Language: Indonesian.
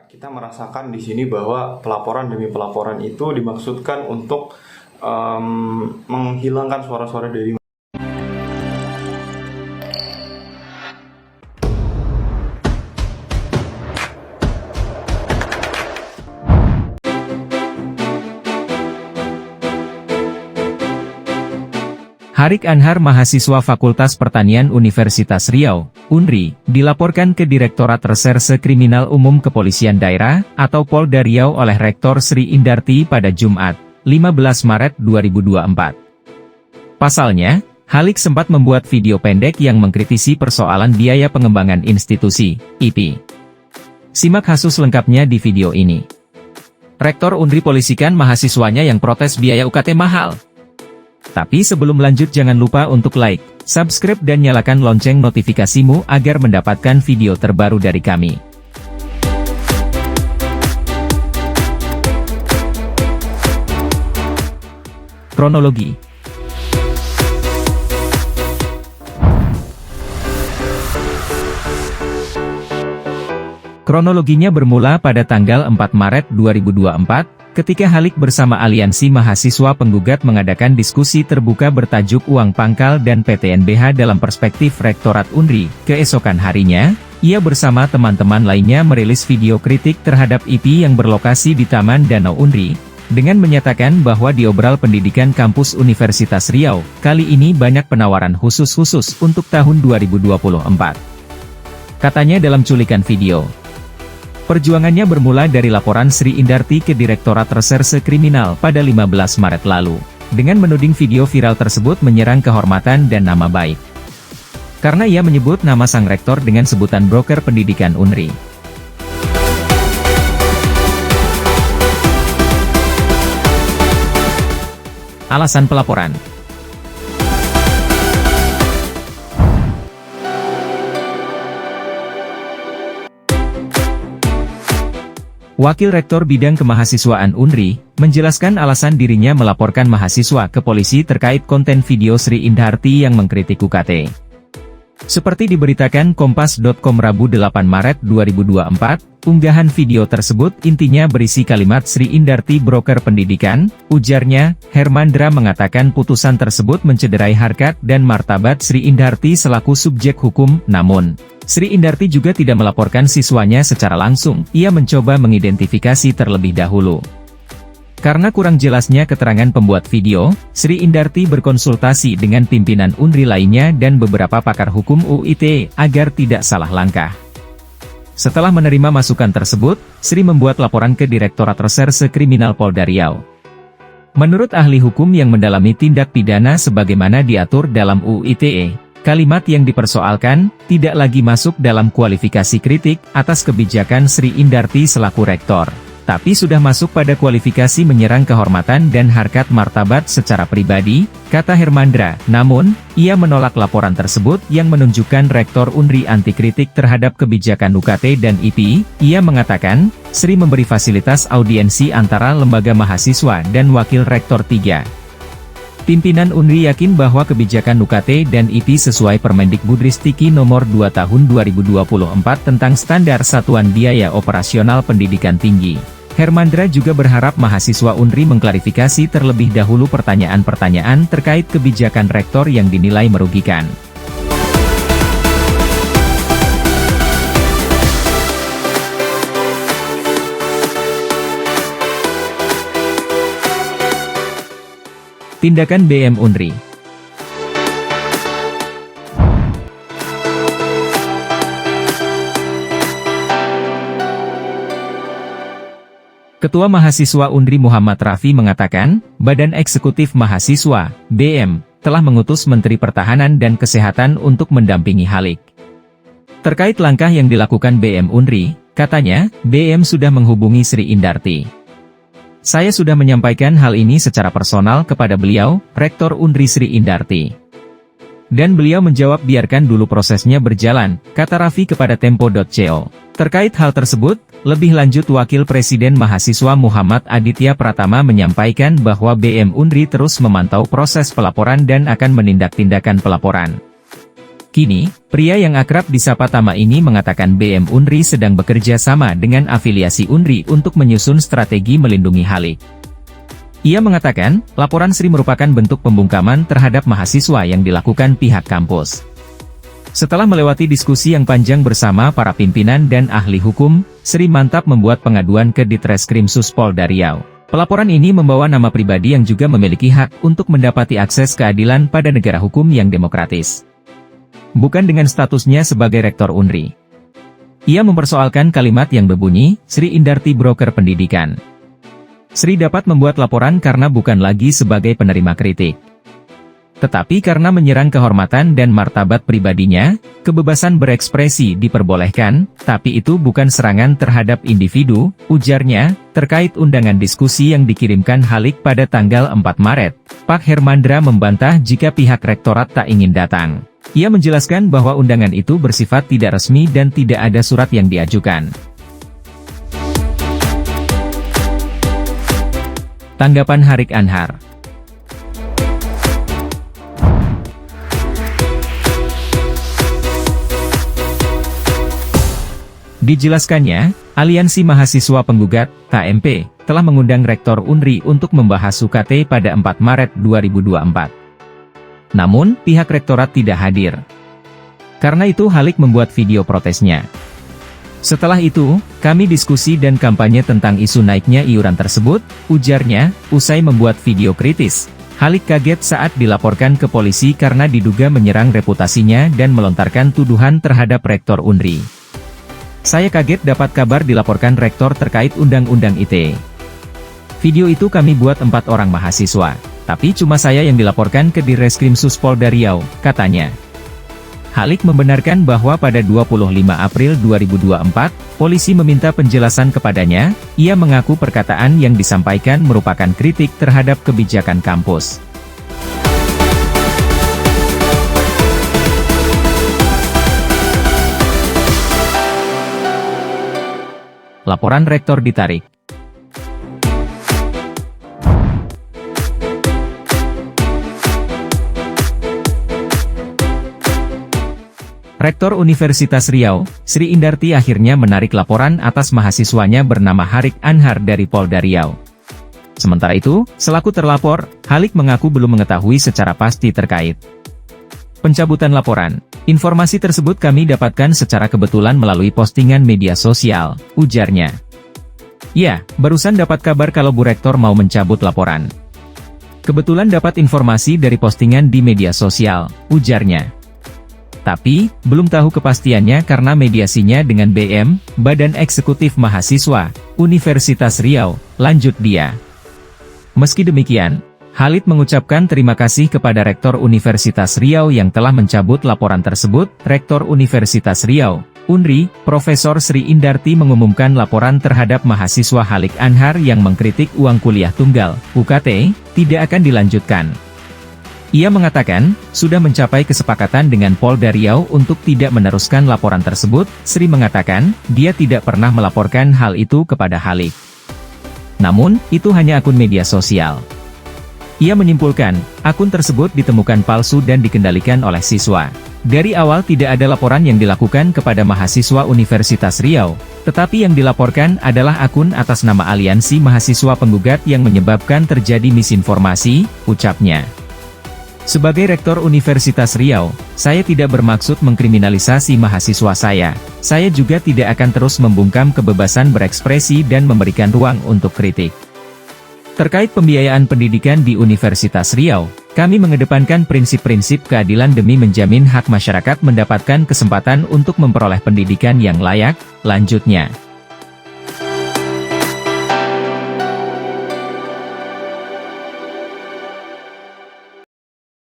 Kita merasakan di sini bahwa pelaporan demi pelaporan itu dimaksudkan untuk menghilangkan suara-suara dari Harik Anhar, mahasiswa Fakultas Pertanian Universitas Riau, UNRI, dilaporkan ke Direktorat Reserse Kriminal Umum Kepolisian Daerah, atau Polda Riau oleh Rektor Sri Indarti pada Jumat, 15 Maret 2024. Pasalnya, Halik sempat membuat video pendek yang mengkritisi persoalan biaya pengembangan institusi, IP. Simak kasus lengkapnya di video ini. Rektor UNRI polisikan mahasiswanya yang protes biaya UKT mahal. Tapi sebelum lanjut jangan lupa untuk like, subscribe dan nyalakan lonceng notifikasimu agar mendapatkan video terbaru dari kami. Kronologi. Kronologinya bermula pada tanggal 4 Maret 2024, ketika Halik bersama Aliansi Mahasiswa Penggugat mengadakan diskusi terbuka bertajuk Uang Pangkal dan PTNBH dalam Perspektif Rektorat UNRI. Keesokan harinya, ia bersama teman-teman lainnya merilis video kritik terhadap IP yang berlokasi di Taman Danau UNRI, dengan menyatakan bahwa di Obral Pendidikan Kampus Universitas Riau, kali ini banyak penawaran khusus untuk tahun 2024. Katanya dalam culikan video. Perjuangannya bermula dari laporan Sri Indarti ke Direktorat Reserse Kriminal pada 15 Maret lalu, dengan menuding video viral tersebut menyerang kehormatan dan nama baik. Karena ia menyebut nama sang rektor dengan sebutan broker pendidikan UNRI. Alasan pelaporan. Wakil Rektor Bidang Kemahasiswaan UNRI, menjelaskan alasan dirinya melaporkan mahasiswa ke polisi terkait konten video Sri Indarti yang mengkritik UKT. Seperti diberitakan Kompas.com Rabu 8 Maret 2024, unggahan video tersebut intinya berisi kalimat Sri Indarti broker pendidikan, ujarnya. Hermandra mengatakan putusan tersebut mencederai harkat dan martabat Sri Indarti selaku subjek hukum, namun Sri Indarti juga tidak melaporkan siswanya secara langsung, ia mencoba mengidentifikasi terlebih dahulu. Karena kurang jelasnya keterangan pembuat video, Sri Indarti berkonsultasi dengan pimpinan UNRI lainnya dan beberapa pakar hukum UIT, agar tidak salah langkah. Setelah menerima masukan tersebut, Sri membuat laporan ke Direktorat Reserse Kriminal Polda Riau. Menurut ahli hukum yang mendalami tindak pidana sebagaimana diatur dalam UITE, kalimat yang dipersoalkan tidak lagi masuk dalam kualifikasi kritik atas kebijakan Sri Indarti selaku rektor, tapi sudah masuk pada kualifikasi menyerang kehormatan dan harkat martabat secara pribadi, kata Hermandra. Namun, ia menolak laporan tersebut yang menunjukkan rektor UNRI anti kritik terhadap kebijakan UKT dan IP. Ia mengatakan, Sri memberi fasilitas audiensi antara lembaga mahasiswa dan wakil rektor 3. Pimpinan UNRI yakin bahwa kebijakan UKT dan IP sesuai Permendikbudristek Nomor 2 Tahun 2024 tentang Standar Satuan Biaya Operasional Pendidikan Tinggi. Hermandra juga berharap mahasiswa UNRI mengklarifikasi terlebih dahulu pertanyaan-pertanyaan terkait kebijakan rektor yang dinilai merugikan. Tindakan BM UNRI. Ketua Mahasiswa UNRI Muhammad Rafi mengatakan, Badan Eksekutif Mahasiswa, BM, telah mengutus Menteri Pertahanan dan Kesehatan untuk mendampingi Halik. Terkait langkah yang dilakukan BM UNRI, katanya, BM sudah menghubungi Sri Indarti. Saya sudah menyampaikan hal ini secara personal kepada beliau, Rektor UNRI Sri Indarti. Dan beliau menjawab biarkan dulu prosesnya berjalan, kata Rafi kepada Tempo.co. Terkait hal tersebut, lebih lanjut Wakil Presiden Mahasiswa Muhammad Aditya Pratama menyampaikan bahwa BM UNRI terus memantau proses pelaporan dan akan menindak tindakan pelaporan. Kini, pria yang akrab disapa Tama ini mengatakan BM Unri sedang bekerja sama dengan afiliasi Unri untuk menyusun strategi melindungi Halik. Ia mengatakan, laporan Sri merupakan bentuk pembungkaman terhadap mahasiswa yang dilakukan pihak kampus. Setelah melewati diskusi yang panjang bersama para pimpinan dan ahli hukum, Sri mantap membuat pengaduan ke Ditreskrimsus Polda Riau. Pelaporan ini membawa nama pribadi yang juga memiliki hak untuk mendapati akses keadilan pada negara hukum yang demokratis. Bukan dengan statusnya sebagai rektor Unri. Ia mempersoalkan kalimat yang berbunyi, Sri Indarti broker pendidikan. Sri dapat membuat laporan karena bukan lagi sebagai penerima kritik. Tetapi karena menyerang kehormatan dan martabat pribadinya, kebebasan berekspresi diperbolehkan, tapi itu bukan serangan terhadap individu, ujarnya, terkait undangan diskusi yang dikirimkan Halik pada tanggal 4 Maret. Pak Hermandra membantah jika pihak rektorat tak ingin datang. Ia menjelaskan bahwa undangan itu bersifat tidak resmi dan tidak ada surat yang diajukan. Tanggapan Harik Anhar. Dijelaskannya, Aliansi Mahasiswa Penggugat, KMP, telah mengundang Rektor Unri untuk membahas UKT pada 4 Maret 2024. Namun, pihak rektorat tidak hadir. Karena itu Halik membuat video protesnya. Setelah itu, kami diskusi dan kampanye tentang isu naiknya iuran tersebut, ujarnya, usai membuat video kritis. Halik kaget saat dilaporkan ke polisi karena diduga menyerang reputasinya dan melontarkan tuduhan terhadap Rektor Unri. Saya kaget dapat kabar dilaporkan rektor terkait undang-undang ITE. Video itu kami buat 4 orang mahasiswa. Tapi cuma saya yang dilaporkan ke Ditreskrimsus Polda Riau, katanya. Halik membenarkan bahwa pada 25 April 2024, polisi meminta penjelasan kepadanya. Ia mengaku perkataan yang disampaikan merupakan kritik terhadap kebijakan kampus. Laporan rektor ditarik. Rektor Universitas Riau, Sri Indarti akhirnya menarik laporan atas mahasiswanya bernama Harik Anhar dari Polda Riau. Sementara itu, selaku terlapor, Halik mengaku belum mengetahui secara pasti terkait pencabutan laporan. Informasi tersebut kami dapatkan secara kebetulan melalui postingan media sosial, ujarnya. Ya, barusan dapat kabar kalau Bu Rektor mau mencabut laporan. Kebetulan dapat informasi dari postingan di media sosial, ujarnya. Tapi, belum tahu kepastiannya karena mediasinya dengan BM, Badan Eksekutif Mahasiswa, Universitas Riau, lanjut dia. Meski demikian, Halik mengucapkan terima kasih kepada Rektor Universitas Riau yang telah mencabut laporan tersebut. Rektor Universitas Riau, Unri, Profesor Sri Indarti mengumumkan laporan terhadap mahasiswa Halik Anhar yang mengkritik uang kuliah tunggal, UKT, tidak akan dilanjutkan. Ia mengatakan, sudah mencapai kesepakatan dengan Polda Riau untuk tidak meneruskan laporan tersebut. Sri mengatakan, dia tidak pernah melaporkan hal itu kepada Halik. Namun, itu hanya akun media sosial. Ia menyimpulkan, akun tersebut ditemukan palsu dan dikendalikan oleh siswa. Dari awal tidak ada laporan yang dilakukan kepada mahasiswa Universitas Riau, tetapi yang dilaporkan adalah akun atas nama Aliansi Mahasiswa Penggugat yang menyebabkan terjadi misinformasi, ucapnya. Sebagai Rektor Universitas Riau, saya tidak bermaksud mengkriminalisasi mahasiswa saya. Saya juga tidak akan terus membungkam kebebasan berekspresi dan memberikan ruang untuk kritik. Terkait pembiayaan pendidikan di Universitas Riau, kami mengedepankan prinsip-prinsip keadilan demi menjamin hak masyarakat mendapatkan kesempatan untuk memperoleh pendidikan yang layak, lanjutnya.